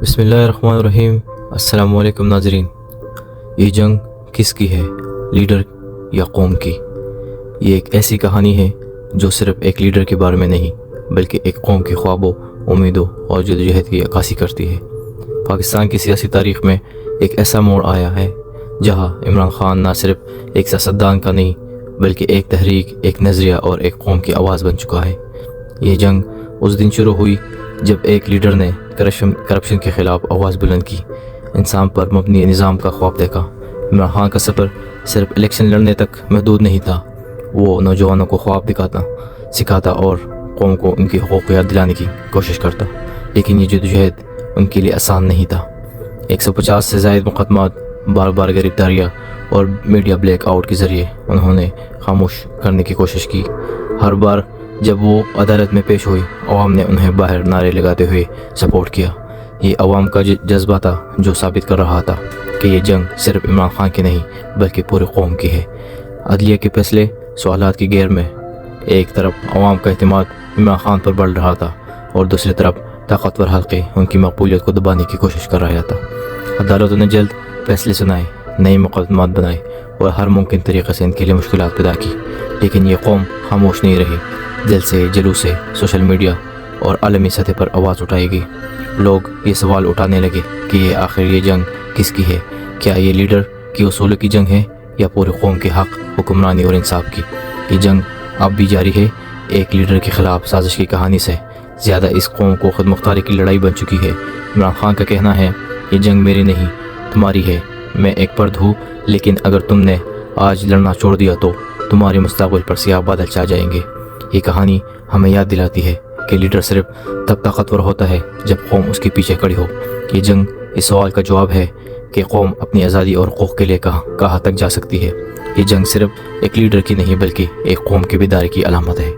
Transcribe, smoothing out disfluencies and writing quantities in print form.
بسم اللہ الرحمن الرحیم۔ السلام علیکم ناظرین۔ یہ جنگ کس کی ہے، لیڈر یا قوم کی؟ یہ ایک ایسی کہانی ہے جو صرف ایک لیڈر کے بارے میں نہیں بلکہ ایک قوم کے خوابوں، امیدوں اور جدوجہد کی عکاسی کرتی ہے۔ پاکستان کی سیاسی تاریخ میں ایک ایسا موڑ آیا ہے جہاں عمران خان نہ صرف ایک سیاستدان کا نہیں بلکہ ایک تحریک، ایک نظریہ اور ایک قوم کی آواز بن چکا ہے۔ یہ جنگ اس دن شروع ہوئی جب ایک لیڈر نے کرپشن کے خلاف آواز بلند کی، انسان پر مبنی نظام کا خواب دیکھا۔ عمران خان کا سفر صرف الیکشن لڑنے تک محدود نہیں تھا، وہ نوجوانوں کو خواب دکھاتا، سکھاتا اور قوم کو ان کی حقوق یاد دلانے کی کوشش کرتا۔ لیکن یہ جدوجہد ان کے لیے آسان نہیں تھا۔ 150 سے زائد مقدمات، بار بار گرفتاریاں اور میڈیا بلیک آؤٹ کے ذریعے انہوں نے خاموش کرنے کی کوشش کی۔ ہر بار جب وہ عدالت میں پیش ہوئی، عوام نے انہیں باہر نعرے لگاتے ہوئے سپورٹ کیا۔ یہ عوام کا جذبہ تھا جو ثابت کر رہا تھا کہ یہ جنگ صرف عمران خان کی نہیں بلکہ پورے قوم کی ہے۔ عدلیہ کے فیصلے، سوالات کی گیر میں ایک طرف عوام کا اعتماد عمران خان پر بڑھ رہا تھا اور دوسری طرف طاقتور حلقے ان کی مقبولیت کو دبانے کی کوشش کر رہا تھا۔ عدالتوں نے جلد فیصلے سنائے، نئے مقدمات بنائے اور ہر ممکن طریقے سے ان کے لیے مشکلات پیدا کی، لیکن یہ قوم خاموش نہیں رہی۔ دل سے، جلوس سے، سوشل میڈیا اور عالمی سطح پر آواز اٹھائی گئی۔ لوگ یہ سوال اٹھانے لگے کہ آخر یہ جنگ کس کی ہے؟ کیا یہ لیڈر کی اصولوں کی جنگ ہے یا پورے قوم کے حق، حکمرانی اور انصاف کی؟ یہ جنگ اب بھی جاری ہے، ایک لیڈر کے خلاف سازش کی کہانی سے زیادہ اس قوم کو خود مختاری کی لڑائی بن چکی ہے۔ عمران خان کا کہنا ہے، یہ جنگ میری نہیں، تمہاری ہے۔ میں ایک فرد ہوں، لیکن اگر تم نے آج لڑنا چھوڑ دیا تو تمہارے مستقبل پر سیاہ بادل چھا جائیں گے۔ یہ کہانی ہمیں یاد دلاتی ہے کہ لیڈر صرف تب طاقتور ہوتا ہے جب قوم اس کے پیچھے کھڑی ہو۔ یہ جنگ اس سوال کا جواب ہے کہ قوم اپنی آزادی اور حقوق کے لیے کہاں تک جا سکتی ہے۔ یہ جنگ صرف ایک لیڈر کی نہیں بلکہ ایک قوم کی بیداری کی علامت ہے۔